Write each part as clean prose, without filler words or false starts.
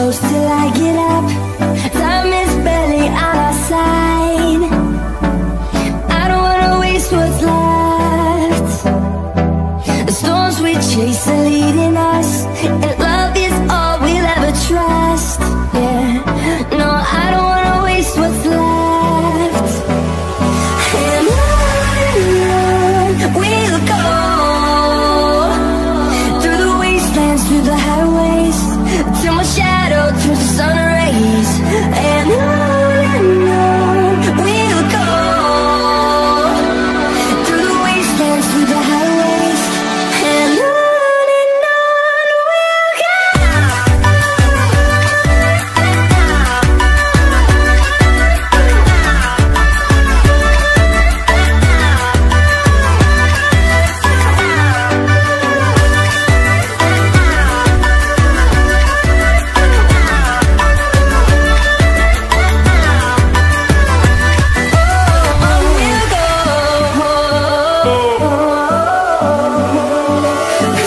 close till I get up. Time is barely on our side. I don't wanna waste what's left. The storms we chase are leading us, and love is all we'll ever trust. Yeah, no, I don't wanna waste what's left. And on we'll go, through the wastelands, through the highways, till my shadow turns to sun rays. And on we'll go, through the wastelands, through the highways, and on we'll go.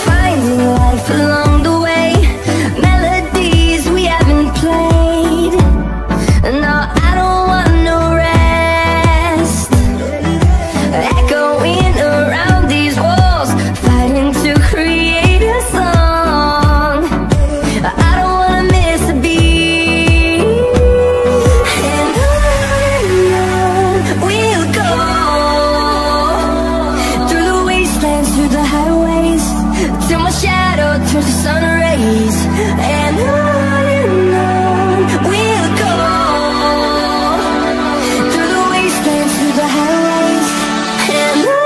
Finding life along the way, melodies we haven't played. No, I don't want no rest. Echoing around these walls, fighting to create a song. I don't wanna miss a beat. And on we'll go, through the wastelands, through the highways, till my shadow turns to sun rays. And on we'll go, through the wastelands, through the highways, and on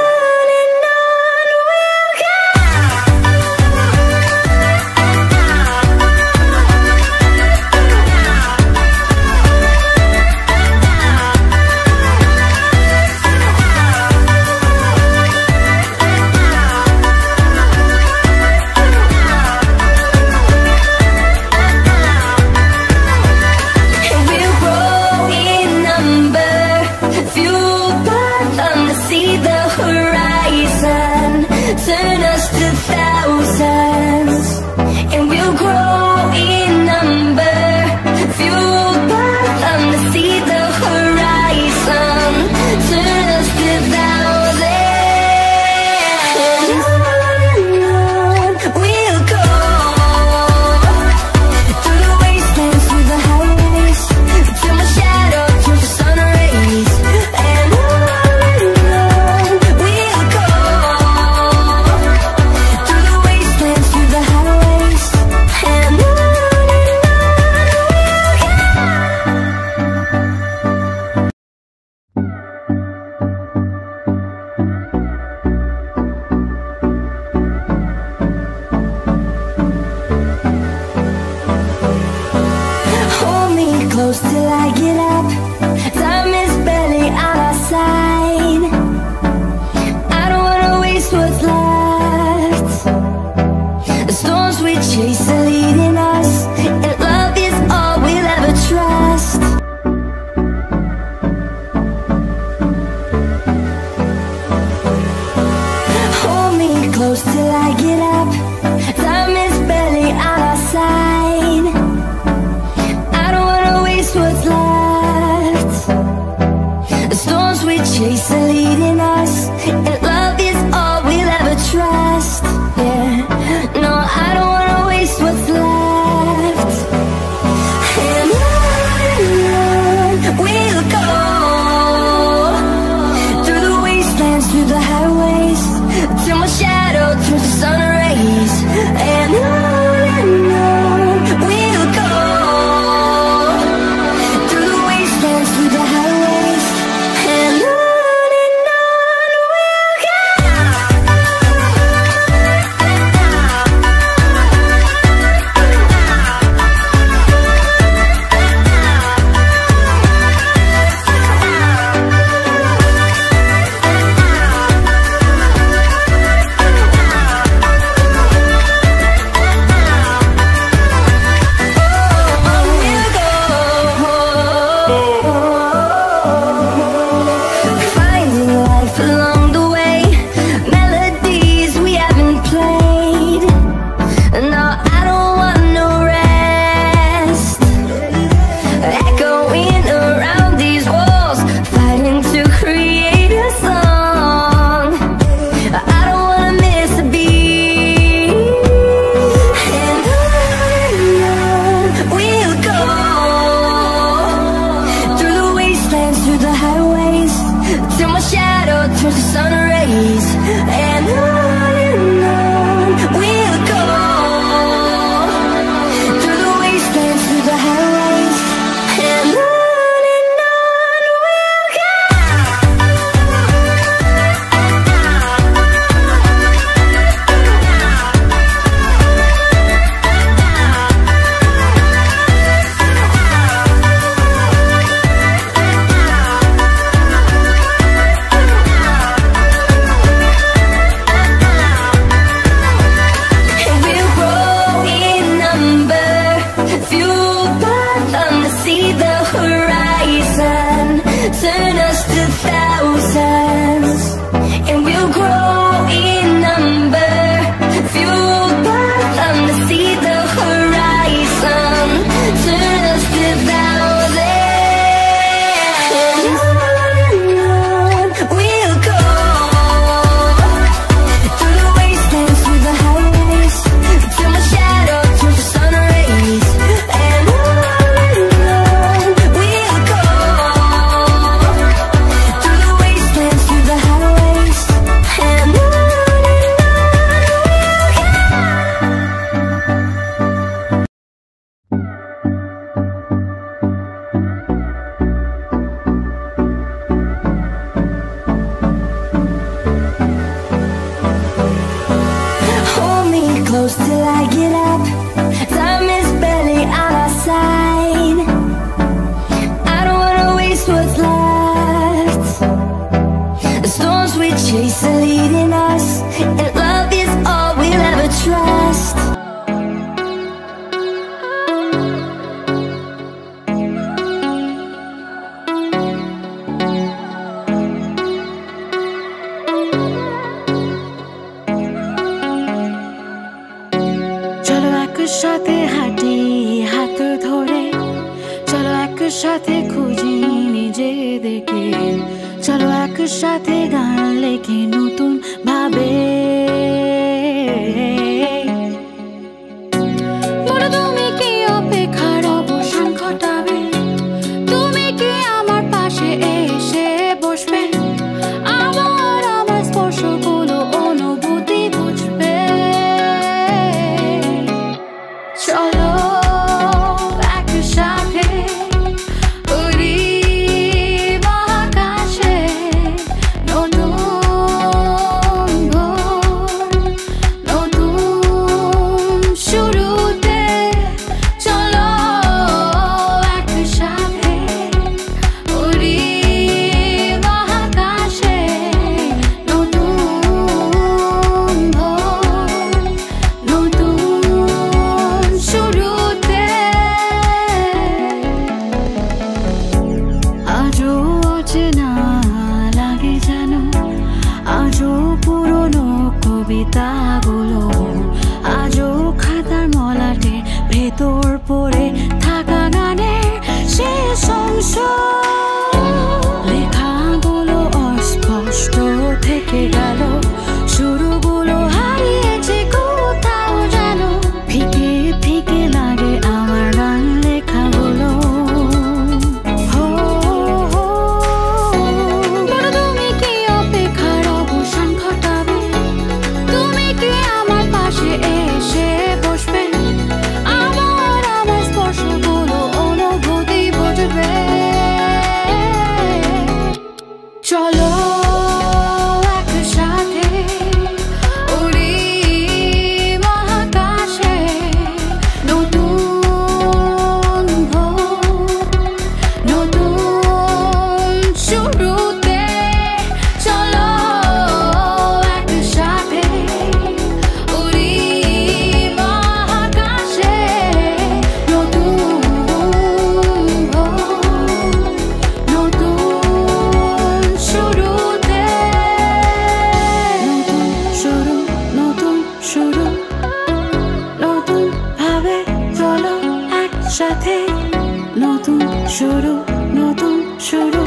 we'll go. And we'll grow in number, fueled by them to see the horizon, turn us to thousands. And we'll grow in number, fueled by them to see the horizon, turn us to thousands. And on we'll go, through the wastelands, through the highways, till my shadow turns to sun rays. And on we'll go, through the wastelands, through the highways, and on we'll go. Hold me close till I get up. Time is barely on our side. I don't wanna waste what's left. The storms we chase are leading us, and love is all we'll ever trust. Hold me close till I get up. Time is barely on our side. I don't wanna waste what's left. The storms we chase are leading us, and love is all we'll ever trust. Yeah, no, I don't wanna waste what's left. And on we'll go, through the wastelands, through the highways, till my shadow turns to sun rays. And on we'll go, through the wastelands, through the highways, and on towards the sun rays, and on we'll go, through the wastelands, through the highways, and on we'll go. Turn us to thousands, and we'll grow in number, fueled by them to see the horizon. Turn us to thousands, and on we'll go, through the wastelands, through the highways, till my shadow turns to sun rays, and on we'll go. Close till I get up. Time is barely on our side. I don't wanna waste what's left. The storms we chase are leading us, and love is all we'll ever trust. একসাথে হাঁটি হাত ধরে, চলো একসাথে খুঁজি নিজেদেরকে, চলো একসাথে গান লেখি নতুন ভাবে। তুমি কি অপেক্ষার অবসান ঘটাবে? তুমি কি আমার পাশে এসে বসবে? আমার স্পর্শগুলো অনুভূতি বুঝবে। চলো একসাথে উড়ি মহাকাশে, নতুন ভোর, নতুন শুরুতে। চলো একসাথে উড়ি মহাকাশে, নতুন ভোর, নতুন শুরুতে। আজও অচেনা লাগে যেন, আজও পুরনো কবিতাগুলো, আজও খাতার মলাটে ভেতর পড়ে থাকা গানের শেষ অংশ। লেখাগুলো অস্পষ্ট থেকে গেল, শুরুগুলো হারিয়েছে কোথাও যেন। ফিকে ফিকে লাগে আমার গান লেখাগুলো। তুমি কি অপেক্ষার অবসান ঘটাবে? তুমি কি আমার পাশে এসে বসবে? আমার স্পর্শগুলো অনুভূতি বুঝবে। চলো একসাথে উড়ি মহাকাশে, নতুন ভোর, নতুন শুরুতে। চলো একসাথে উড়ি মহাকাশে, নতুন ভোর, নতুন শুরুতে। নতুন শুরু, নতুন ভাবে। চলো একসাথে, নতুন শুরু, নতুন শুরু।